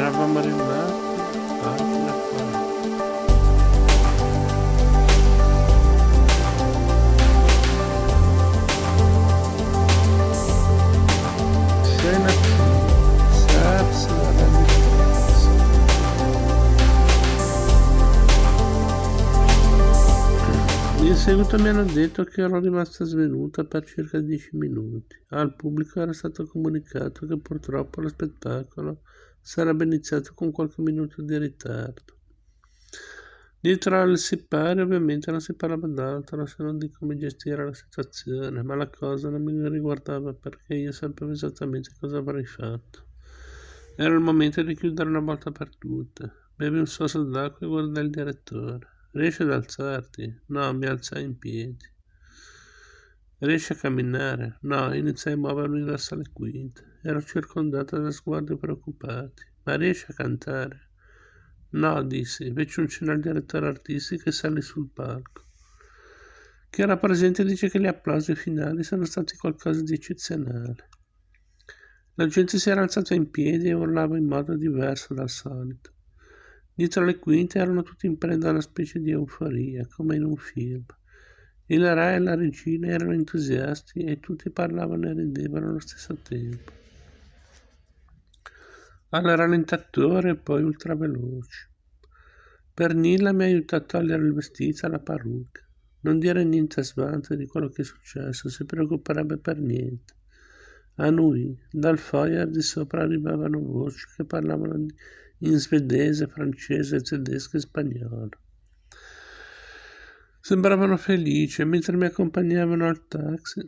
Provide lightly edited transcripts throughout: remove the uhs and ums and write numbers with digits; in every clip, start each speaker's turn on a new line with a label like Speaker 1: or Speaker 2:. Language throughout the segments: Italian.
Speaker 1: Eravamo arrivati pagina 4. Scena Sars alla distanza. Di seguito mi hanno detto che ero rimasta svenuta per circa 10 minuti. Al pubblico era stato comunicato che purtroppo lo spettacolo sarebbe iniziato con qualche minuto di ritardo. Dietro al sipario ovviamente non si parlava d'altro se non di come gestire la situazione, ma la cosa non mi riguardava perché io sapevo esattamente cosa avrei fatto. Era il momento di chiudere una volta per tutte. Bevi un sorso d'acqua e guarda il direttore. Riesci ad alzarti? No, mi alzai in piedi. Riesci a camminare? No, iniziai a muovermi verso le quinte. Ero circondata da sguardi preoccupati. Ma riesci a cantare? No, dissi, feci un cenno al direttore artistico e salì sul palco. Chi era presente dice che gli applausi finali sono stati qualcosa di eccezionale. La gente si era alzata in piedi e urlava in modo diverso dal solito. Dietro le quinte erano tutti in preda a una specie di euforia, come in un film. Il re e la regina erano entusiasti e tutti parlavano e ridevano allo stesso tempo. Al rallentatore e poi ultraveloci. Pernilla mi aiutò a togliere il vestito e la parrucca. Non dire niente a Svante di quello che è successo, si preoccuperebbe per niente. Annui, dal foyer di sopra arrivavano voci che parlavano in svedese, francese, tedesco e spagnolo. Sembravano felici e mentre mi accompagnavano al taxi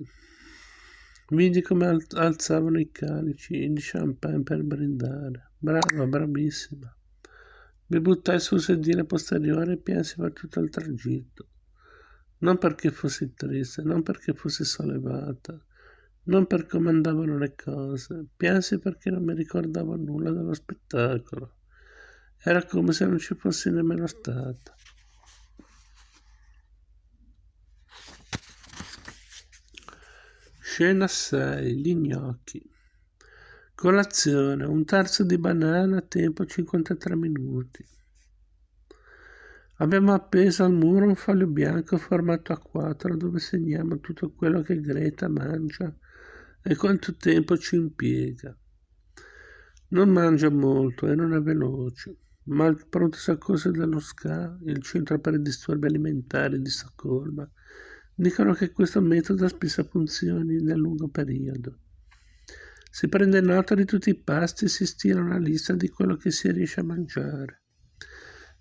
Speaker 1: vidi come alzavano i calici di champagne per brindare. Brava, bravissima. Mi buttai sul sedile posteriore e piansi per tutto il tragitto. Non perché fossi triste, non perché fossi sollevata, non per come andavano le cose, piansi perché non mi ricordavo nulla dello spettacolo. Era come se non ci fossi nemmeno stata. Scena 6. Gli gnocchi. Colazione, un terzo di banana, tempo 53 minuti. Abbiamo appeso al muro un foglio bianco formato a 4 dove segniamo tutto quello che Greta mangia e quanto tempo ci impiega. Non mangia molto e non è veloce, ma il pronto soccorso dello SCA, il Centro per i disturbi alimentari di Stoccolma, dicono che questo metodo spesso funzioni nel lungo periodo. Si prende nota di tutti i pasti e si stila una lista di quello che si riesce a mangiare,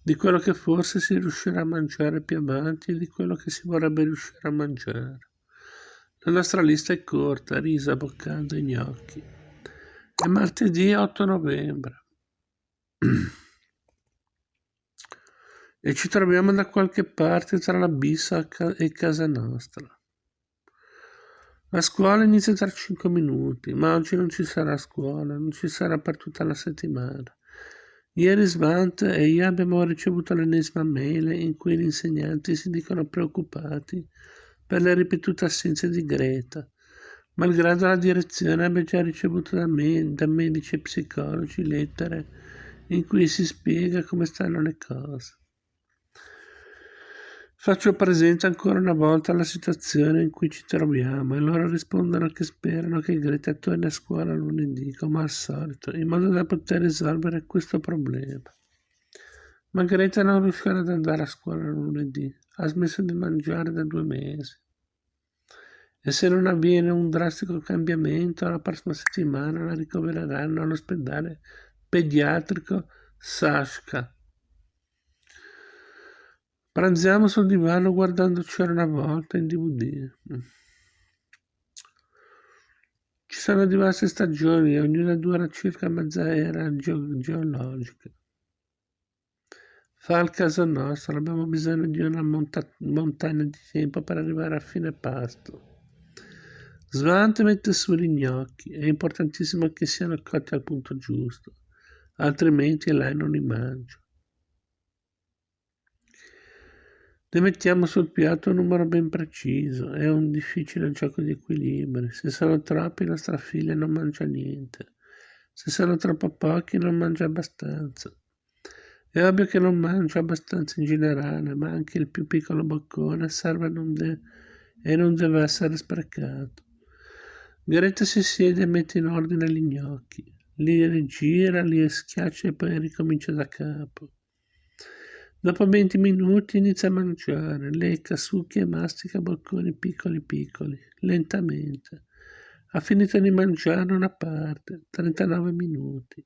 Speaker 1: di quello che forse si riuscirà a mangiare più avanti e di quello che si vorrebbe riuscire a mangiare. La nostra lista è corta: riso, avocado e gnocchi. È martedì 8 novembre e ci troviamo da qualche parte tra la Bissa e casa nostra. La scuola inizia tra 5 minuti, ma oggi non ci sarà scuola, non ci sarà per tutta la settimana. Ieri Svante e io abbiamo ricevuto l'ennesima mail in cui gli insegnanti si dicono preoccupati per le ripetute assenze di Greta, malgrado la direzione abbia già ricevuto da medici e psicologi lettere in cui si spiega come stanno le cose. Faccio presente ancora una volta la situazione in cui ci troviamo e loro rispondono che sperano che Greta torni a scuola lunedì, come al solito, in modo da poter risolvere questo problema. Ma Greta non riuscirà ad andare a scuola lunedì, ha smesso di mangiare da 2 mesi. E se non avviene un drastico cambiamento, la prossima settimana la ricovereranno all'ospedale pediatrico Sashka. Pranziamo sul divano guardando C'era una volta in DVD. Ci sono diverse stagioni, ognuna dura circa mezza era geologica. Fa il caso nostro, abbiamo bisogno di una montagna di tempo per arrivare a fine pasto. Svante mette su gli gnocchi, è importantissimo che siano cotti al punto giusto, altrimenti lei non li mangia. Ne mettiamo sul piatto un numero ben preciso, è un difficile gioco di equilibri, se sono troppi nostra figlia non mangia niente, Se sono troppo pochi non mangio abbastanza. È ovvio che non mangio abbastanza in generale, ma anche il più piccolo boccone serve e non deve essere sprecato. Greta si siede e mette in ordine gli gnocchi. Li rigira, li schiaccia e poi ricomincia da capo. Dopo 20 minuti inizia a mangiare, lecca, succhia e mastica bocconi piccoli piccoli, lentamente. Ha finito di mangiare una parte, 39 minuti.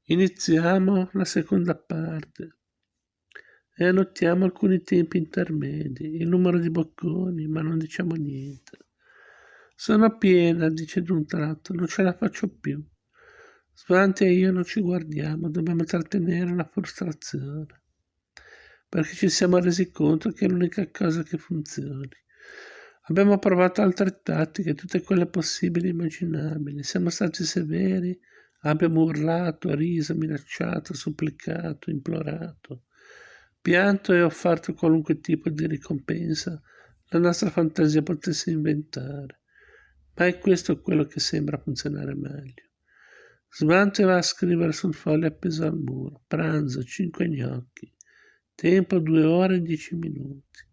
Speaker 1: Iniziamo la seconda parte e annotiamo alcuni tempi intermedi, il numero di bocconi, ma non diciamo niente. Sono piena, dice d'un tratto, non ce la faccio più. Svante e io non ci guardiamo, dobbiamo trattenere la frustrazione, perché ci siamo resi conto che è l'unica cosa che funzioni. Abbiamo provato altre tattiche, tutte quelle possibili e immaginabili. Siamo stati severi, abbiamo urlato, riso, minacciato, supplicato, implorato, pianto e offerto qualunque tipo di ricompensa la nostra fantasia potesse inventare. Ma è questo quello che sembra funzionare meglio. Svante va a scrivere sul foglio appeso al muro. Pranzo, 5 gnocchi. Tempo 2 ore e 10 minuti.